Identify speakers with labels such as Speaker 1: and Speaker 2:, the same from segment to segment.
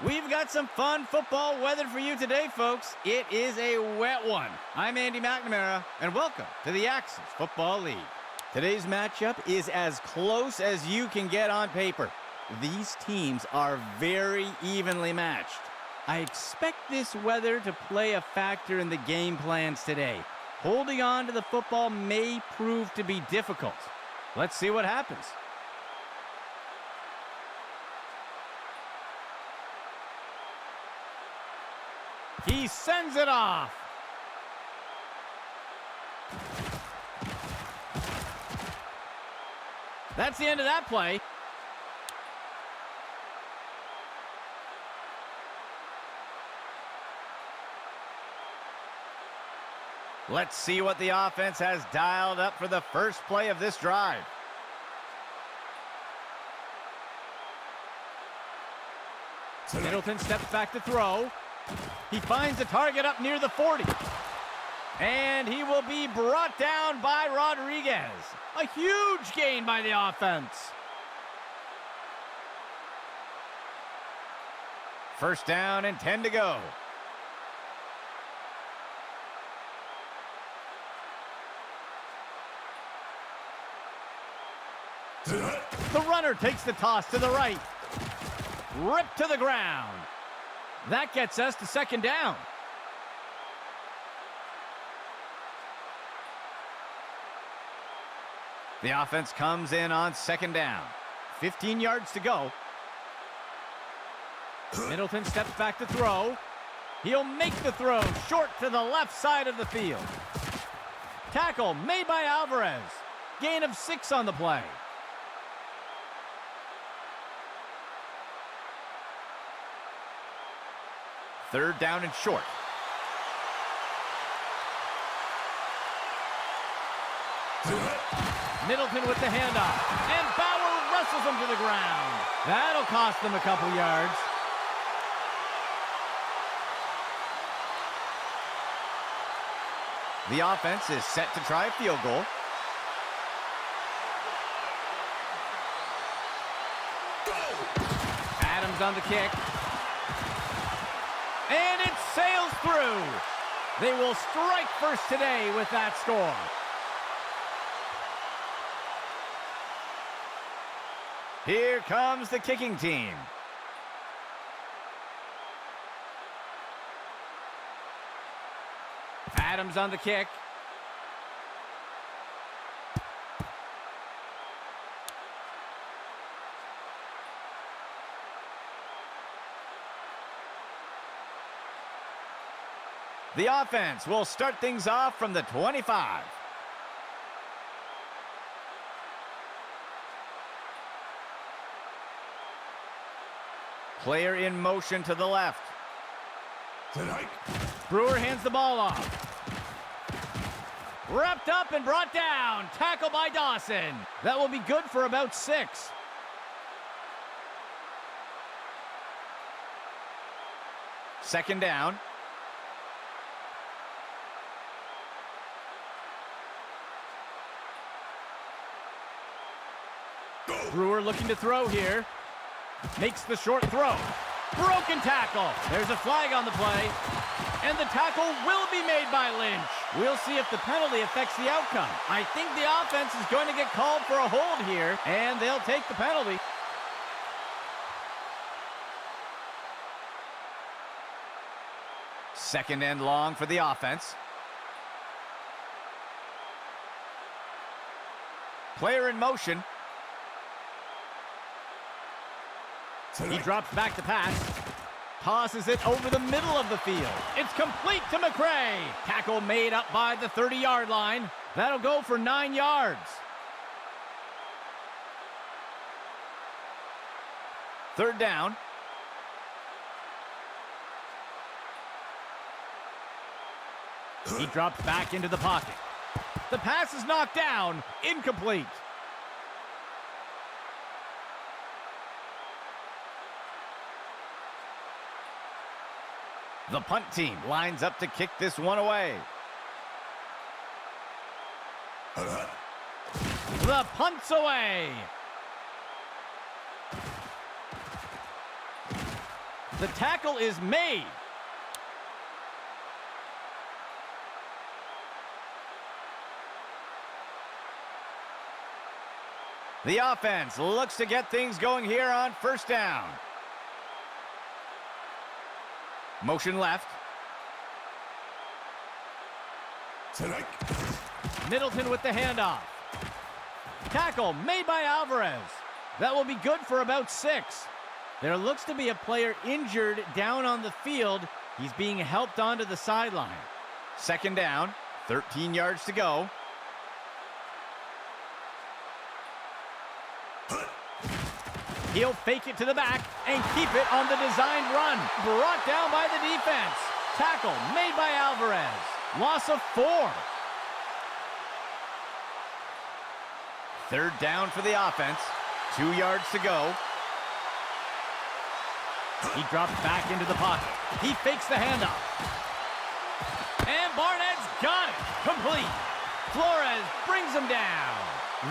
Speaker 1: We've got some fun football weather for you today, folks. It is a wet one. I'm Andy McNamara, and welcome to the Axis Football League. Today's matchup is as close as you can get on paper. These teams are very evenly matched. I expect this weather to play a factor in the game plans today. Holding on to the football may prove to be difficult. Let's see what happens. He sends it off. That's the end of that play. Let's see what the offense has dialed up for the first play of this drive. Middleton steps back to throw. He finds the target up near the 40. And he will be brought down by Rodriguez. A huge gain by the offense. First down and 10 to go. The runner takes the toss to the right. Ripped to the ground. That gets us to second down. The offense comes in on second down. 15 yards to go. Middleton steps back to throw. He'll make the throw short to the left side of the field. Tackle made by Alvarez. Gain of 6 on the play. Third down and short. Middleton with the handoff. And Bauer wrestles him to the ground. That'll cost them a couple yards. The offense is set to try a field goal. Adams on the kick. And it sails through. They will strike first today with that score. Here comes the kicking team. Adams on the kick. The offense will start things off from the 25. Player in motion to the left. Brewer hands the ball off. Wrapped up and brought down. Tackle by Dawson. That will be good for about 6. Second down. Brewer looking to throw here. Makes the short throw. Broken tackle. There's a flag on the play. And the tackle will be made by Lynch. We'll see if the penalty affects the outcome. I think the offense is going to get called for a hold here, and they'll take the penalty. Second and long for the offense. Player in motion. He drops back to pass. Tosses it over the middle of the field. It's complete to McCray. Tackle made up by the 30-yard line. That'll go for 9 yards. Third down. He drops back into the pocket. The pass is knocked down. Incomplete. The punt team lines up to kick this one away. The punt's away. The tackle is made. The offense looks to get things going here on first down. Motion left.
Speaker 2: Tonight.
Speaker 1: Middleton with the handoff. Tackle made by Alvarez. That will be good for about 6. There looks to be a player injured down on the field. He's being helped onto the sideline. Second down, 13 yards to go. He'll fake it to the back and keep it on the designed run. Brought down by the defense. Tackle made by Alvarez. Loss of 4. Third down for the offense. 2 yards to go. He drops back into the pocket. He fakes the handoff. And Barnett's got it. Complete. Flores brings him down.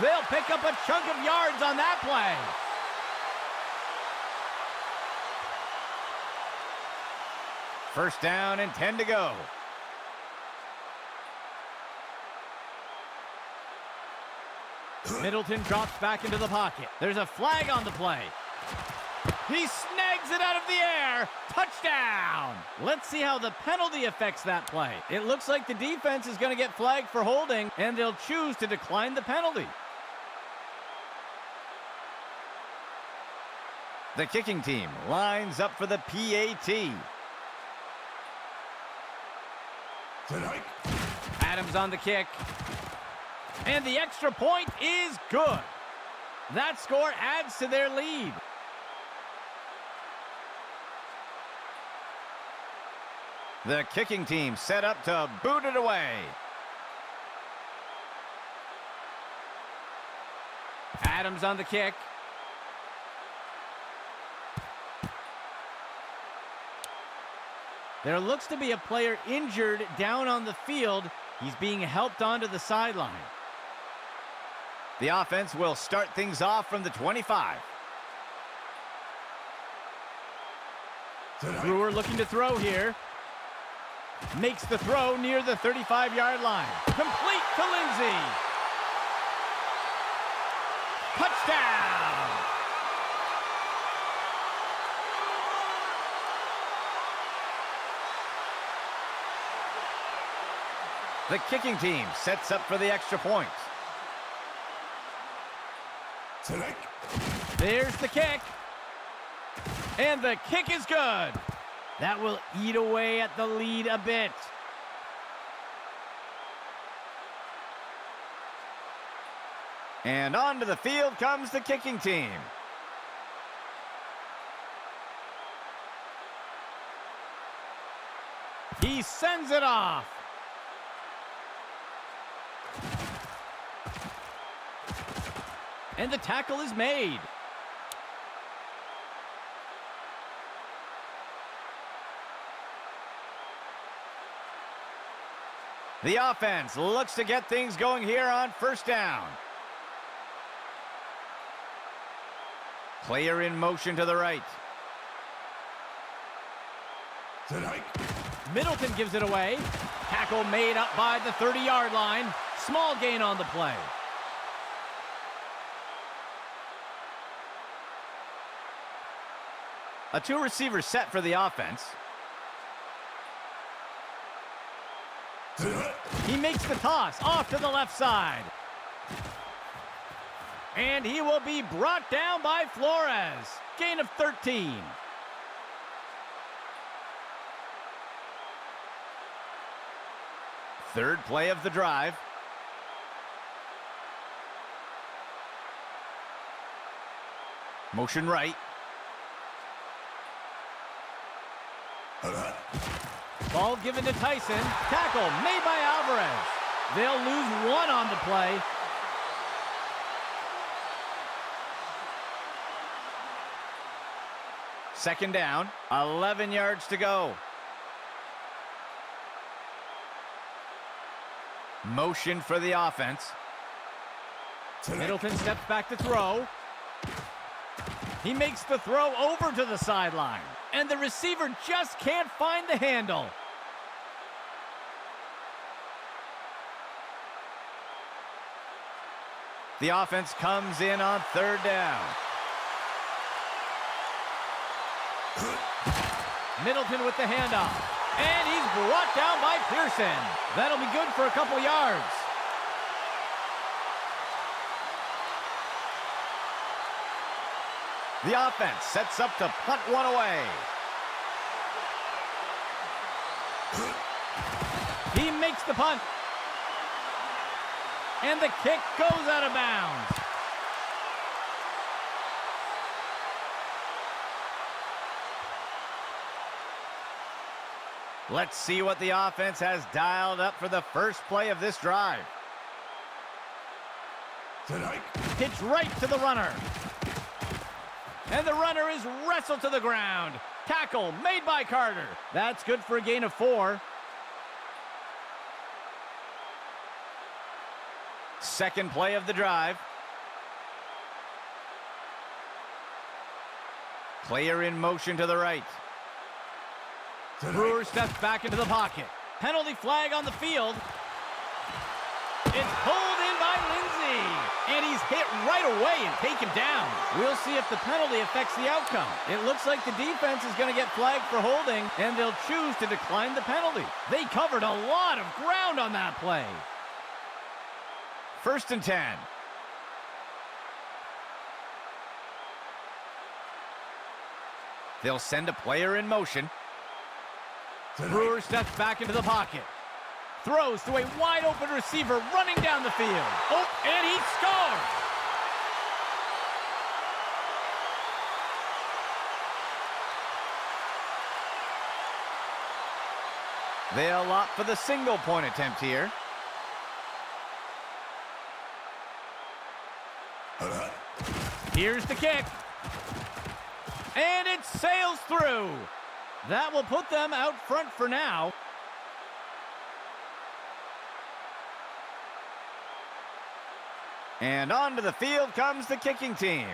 Speaker 1: They'll pick up a chunk of yards on that play. First down and 10 to go. Middleton drops back into the pocket. There's a flag on the play. He snags it out of the air. Touchdown! Let's see how the penalty affects that play. It looks like the defense is going to get flagged for holding, and they'll choose to decline the penalty. The kicking team lines up for the PAT.
Speaker 2: Tonight.
Speaker 1: Adams on the kick. And the extra point is good. That score adds to their lead. The kicking team set up to boot it away. Adams on the kick. There looks to be a player injured down on the field. He's being helped onto the sideline. The offense will start things off from the 25. Brewer looking to throw here. Makes the throw near the 35-yard line. Complete to Lindsey. Touchdown! The kicking team sets up for the extra point.
Speaker 2: Tonight.
Speaker 1: There's the kick. And the kick is good. That will eat away at the lead a bit. And onto the field comes the kicking team. He sends it off. And the tackle is made. The offense looks to get things going here on first down. Player in motion to the right.
Speaker 2: Tonight.
Speaker 1: Middleton gives it away. Tackle made up by the 30-yard line. Small gain on the play. A two-receiver set for the offense. He makes the toss off to the left side. And he will be brought down by Flores. Gain of 13. Third play of the drive. Motion right. Ball given to Tyson. Tackle made by Alvarez. They'll lose 1 on the play. Second down, 11 yards to go. Motion for the offense. Middleton steps back to throw. He makes the throw over to the sideline. And the receiver just can't find the handle. The offense comes in on third down. Middleton with the handoff. And he's brought down by Pearson. That'll be good for a couple yards. The offense sets up to punt one away. He makes the punt. And the kick goes out of bounds. Let's see what the offense has dialed up for the first play of this drive.
Speaker 2: Tonight.
Speaker 1: Pitch right to the runner. And the runner is wrestled to the ground. Tackle made by Carter. That's good for a gain of 4. Second play of the drive. Player in motion to the right. Brewer steps back into the pocket. Penalty flag on the field. It's pulled in by Lindsey. And he's hit right away and taken down. We'll see if the penalty affects the outcome. It looks like the defense is going to get flagged for holding, and they'll choose to decline the penalty. They covered a lot of ground on that play. 1st and 10. They'll send a player in motion. Brewer steps back into the pocket. Throws to a wide-open receiver running down the field. Oh, and he scores! They'll opt for the single-point attempt here. Here's the kick. And it sails through. That will put them out front for now. And onto the field comes the kicking team.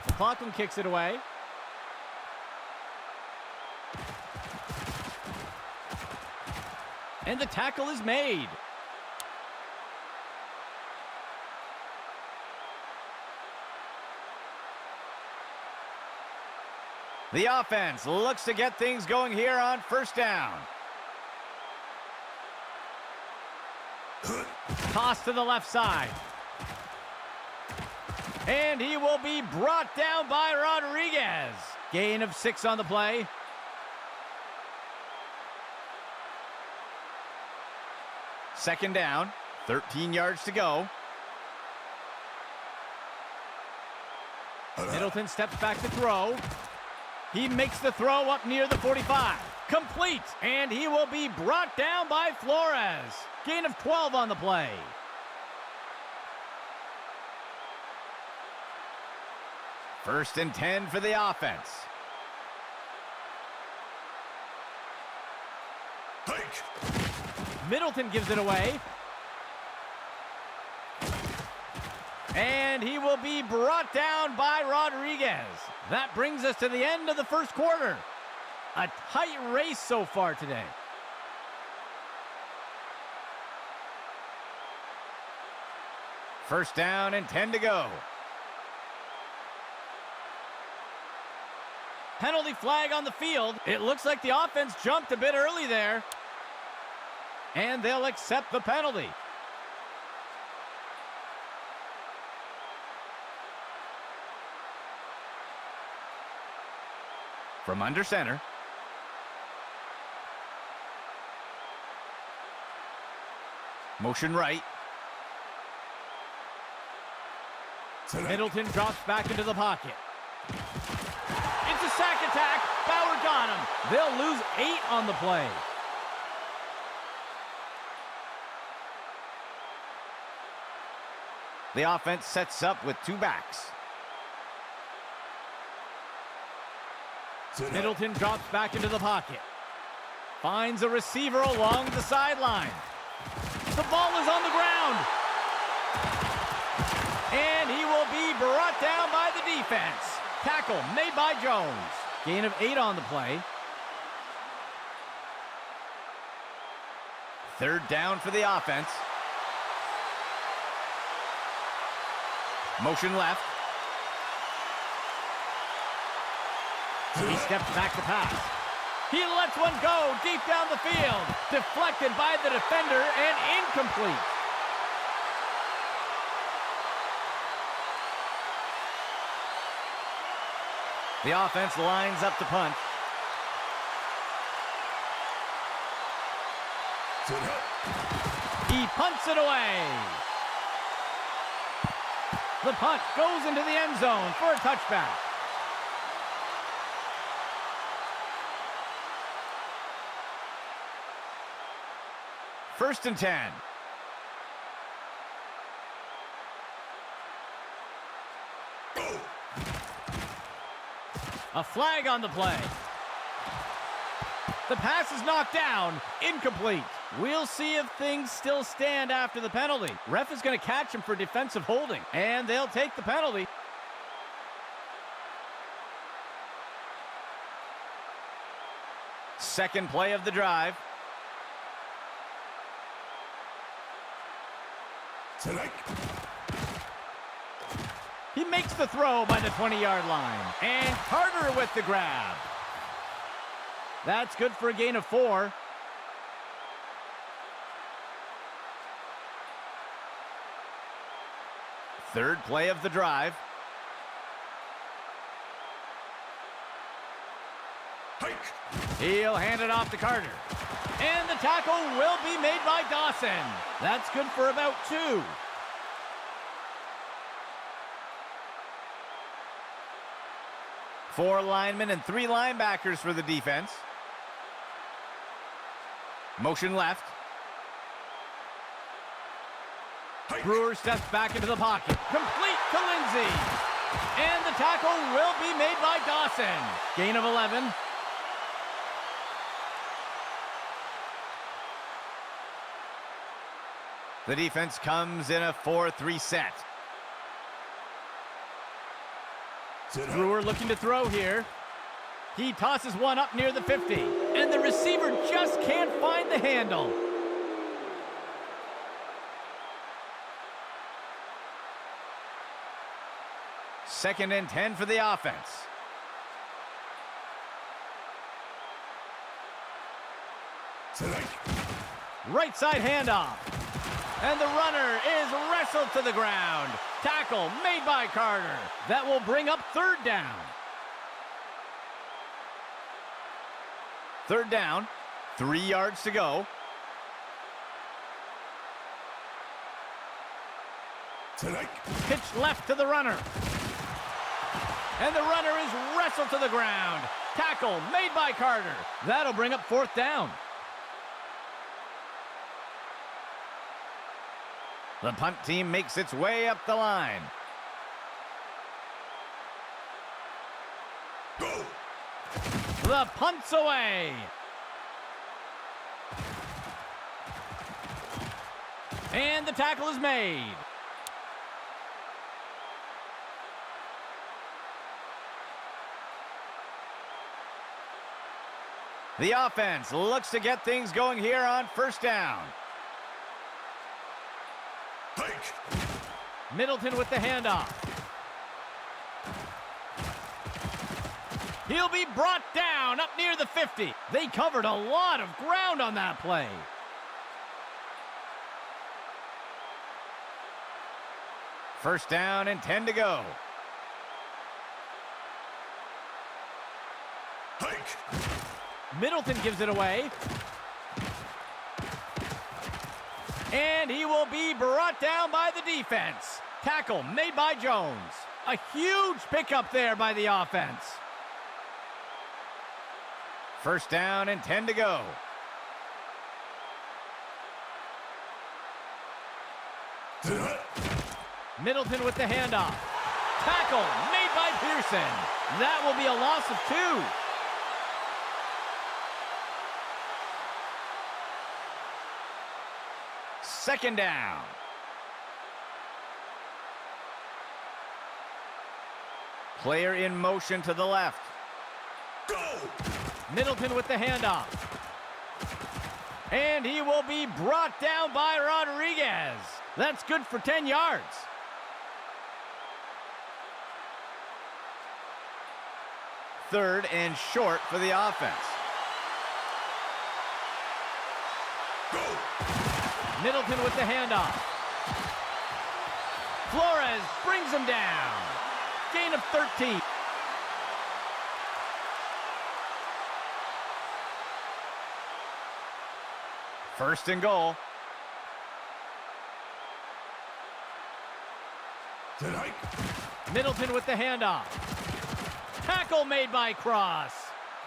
Speaker 1: McLaughlin kicks it away. And the tackle is made. The offense looks to get things going here on 1st down. Toss to the left side. And he will be brought down by Rodriguez. Gain of 6 on the play. Second down, 13 yards to go. Middleton steps back to throw. He makes the throw up near the 45. Complete, and he will be brought down by Flores. Gain of 12 on the play. First and 10 for the offense. Middleton gives it away. And he will be brought down by Rodriguez. That brings us to the end of the first quarter. A tight race so far today. First down and 10 to go. Penalty flag on the field. It looks like the offense jumped a bit early there. And they'll accept the penalty. From under center. Motion right. Middleton drops back into the pocket. It's a sack attack. Bauer got him. They'll lose 8 on the play. The offense sets up with 2 backs. Middleton drops back into the pocket. Finds a receiver along the sideline. The ball is on the ground. And he will be brought down by the defense. Tackle made by Jones. Gain of 8 on the play. Third down for the offense. Motion left. He steps back to pass. He lets one go deep down the field. Deflected by the defender and incomplete. The offense lines up to punt. He punts it away. The punt goes into the end zone for a touchback. First and 10. A flag on the play. The pass is knocked down. Incomplete. We'll see if things still stand after the penalty. Ref is going to catch him for defensive holding, and they'll take the penalty. Second play of the drive.
Speaker 2: Select.
Speaker 1: He makes the throw by the 20-yard line. And Carter with the grab. That's good for a gain of 4. Third play of the drive.
Speaker 2: Hike.
Speaker 1: He'll hand it off to Carter. And the tackle will be made by Dawson. That's good for about 2. Four linemen and 3 linebackers for the defense. Motion left.
Speaker 2: Hike.
Speaker 1: Brewer steps back into the pocket. Complete to Lindsey. And the tackle will be made by Dawson. Gain of 11. The defense comes in a 4-3 set. Brewer looking to throw here. He tosses one up near the 50. And the receiver just can't find the handle. Second and 10 for the offense.
Speaker 2: Select.
Speaker 1: Right side handoff. And the runner is wrestled to the ground. Tackle made by Carter. That will bring up third down. Third down. 3 yards to go.
Speaker 2: Select.
Speaker 1: Pitch left to the runner. And the runner is wrestled to the ground. Tackle made by Carter. That'll bring up fourth down. The punt team makes its way up the line.
Speaker 2: Go.
Speaker 1: The punt's away. And the tackle is made. The offense looks to get things going here on first down.
Speaker 2: Hike.
Speaker 1: Middleton with the handoff. He'll be brought down up near the 50. They covered a lot of ground on that play. First down and 10 to go.
Speaker 2: Hike.
Speaker 1: Middleton gives it away. And he will be brought down by the defense. Tackle made by Jones. A huge pickup there by the offense. First down and 10 to go.
Speaker 2: Select.
Speaker 1: Middleton with the handoff. Tackle made by Pearson. That will be a loss of 2. Second down. Player in motion to the left.
Speaker 2: Go!
Speaker 1: Middleton with the handoff. And he will be brought down by Rodriguez. That's good for 10 yards. Third and short for the offense.
Speaker 2: Go!
Speaker 1: Middleton with the handoff. Flores brings him down. Gain of 13. First and goal.
Speaker 2: Tonight.
Speaker 1: Middleton with the handoff. Tackle made by Cross.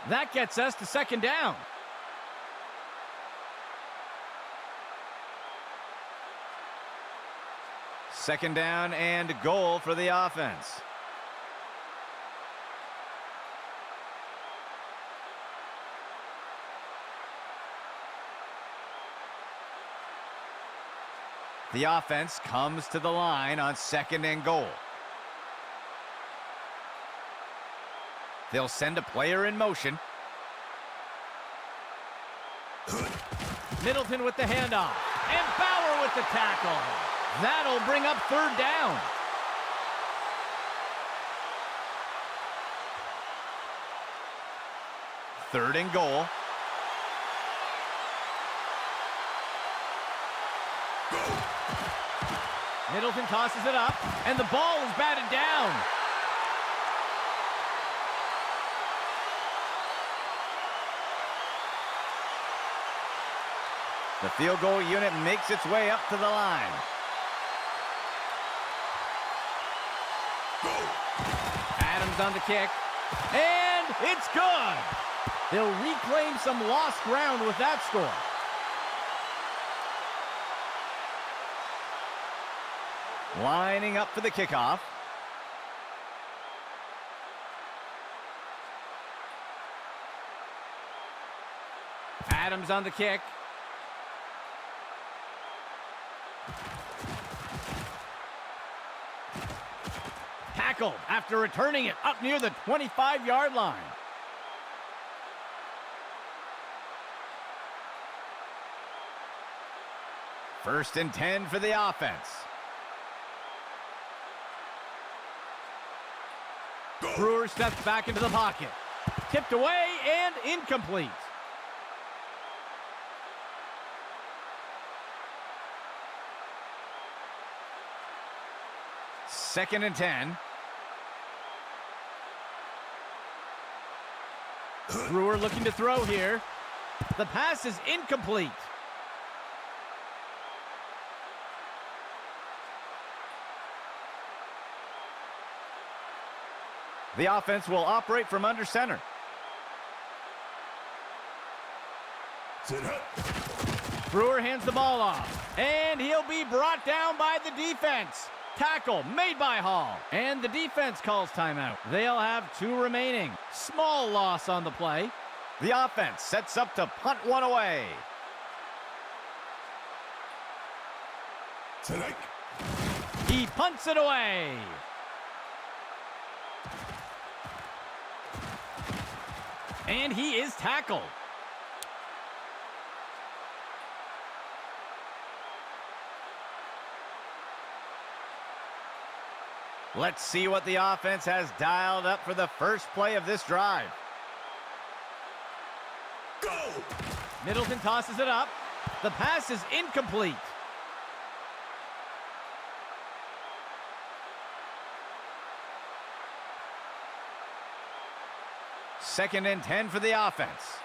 Speaker 1: That gets us to second down. Second down and goal for the offense. The offense comes to the line on second and goal. They'll send a player in motion. Middleton with the handoff. And Bauer with the tackle. That'll bring up third down. Third and goal. Middleton tosses it up, and the ball is batted down. The field goal unit makes its way up to the line. Adams on the kick, and it's good. They'll reclaim some lost ground with that score. Lining up for the kickoff. Adams on the kick. Tackled after returning it up near the 25-yard line. First and 10 for the offense. Brewer steps back into the pocket. Tipped away and incomplete. Second and 10. Brewer looking to throw here. The pass is incomplete. The offense will operate from under center. Brewer hands the ball off, and he'll be brought down by the defense. Tackle made by Hall, and the defense calls timeout. They'll have 2 remaining. Small loss on the play. The offense sets up to punt one away.
Speaker 2: Tonight.
Speaker 1: He punts it away. And he is tackled. Let's see what the offense has dialed up for the first play of this drive.
Speaker 2: Go!
Speaker 1: Middleton tosses it up. The pass is incomplete. Second and 10 for the offense.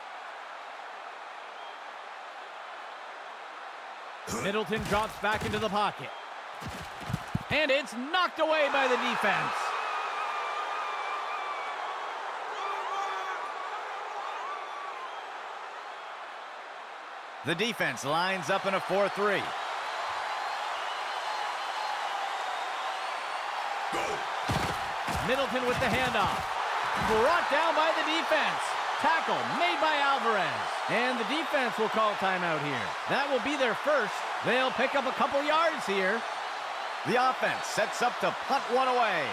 Speaker 1: Middleton drops back into the pocket. And it's knocked away by the defense. The defense lines up in a 4-3. Middleton with the handoff. Brought down by the defense. Tackle made by Alvarez. And the defense will call timeout here. That will be their first. They'll pick up a couple yards here. The offense sets up to punt one away.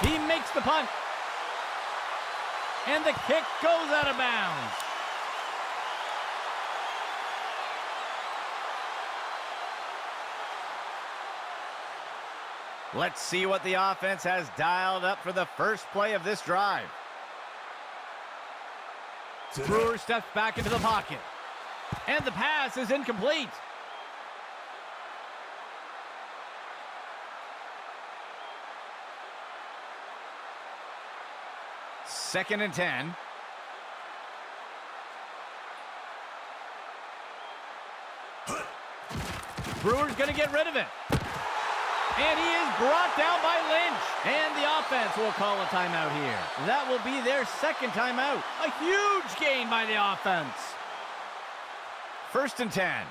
Speaker 1: He makes the punt. And the kick goes out of bounds. Let's see what the offense has dialed up for the first play of this drive. Brewer steps back into the pocket. And the pass is incomplete. Second and 10. Brewer's going to get rid of it. And he is brought down by Lynch. And the offense will call a timeout here. That will be their second timeout. A huge gain by the offense. First and 10.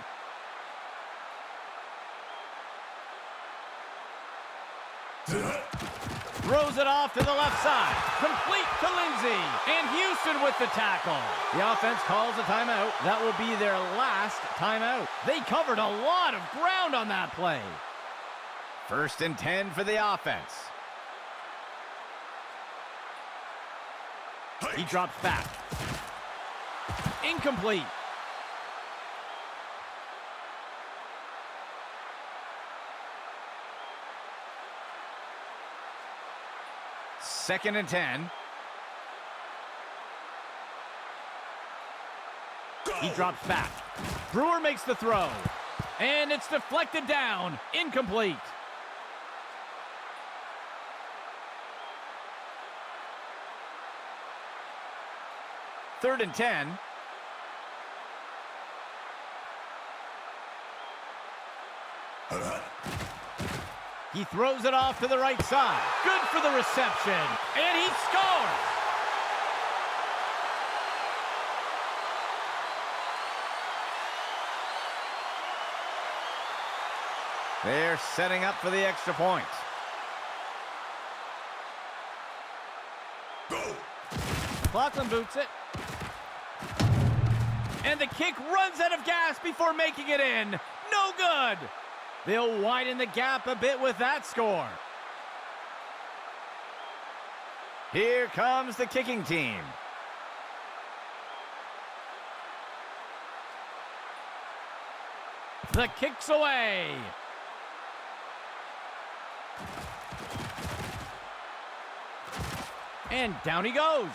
Speaker 1: Throws it off to the left side. Complete to Lindsay. And Houston with the tackle. The offense calls a timeout. That will be their last timeout. They covered a lot of ground on that play. First and 10 for the offense. He drops back. Incomplete. Second and 10. He drops back. Brewer makes the throw. And it's deflected down. Incomplete. Third and 10. He throws it off to the right side. Good for the reception. And he scores. They're setting up for the extra point. Lachlan boots it. And the kick runs out of gas before making it in. No good. They'll widen the gap a bit with that score. Here comes the kicking team. The kick's away. And down he goes.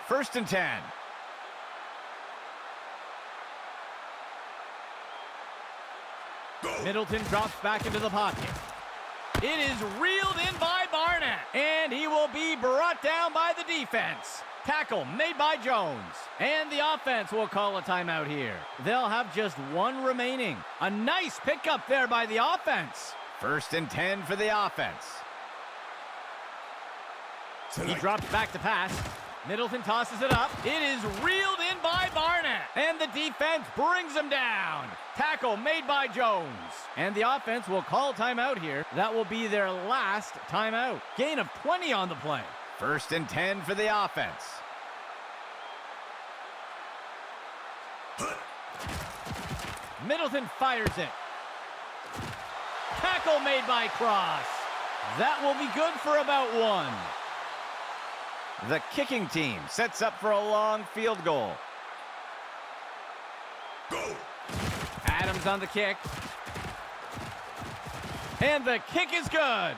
Speaker 1: First and 10. Middleton drops back into the pocket. It is reeled in by Barnett. And he will be brought down by the defense. Tackle made by Jones. And the offense will call a timeout here. They'll have just one remaining. A nice pickup there by the offense. First and 10 for the offense. He drops back to pass. Middleton tosses it up. It is reeled in by Barnett. And the defense brings him down. Tackle made by Jones. And the offense will call timeout here. That will be their last timeout. Gain of 20 on the play. First and 10 for the offense. Middleton fires it. Tackle made by Cross. That will be good for about one. The kicking team sets up for a long field goal. Go. Adams on the kick. And the kick is good.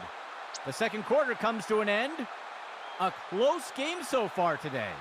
Speaker 1: The second quarter comes to an end. A close game so far today.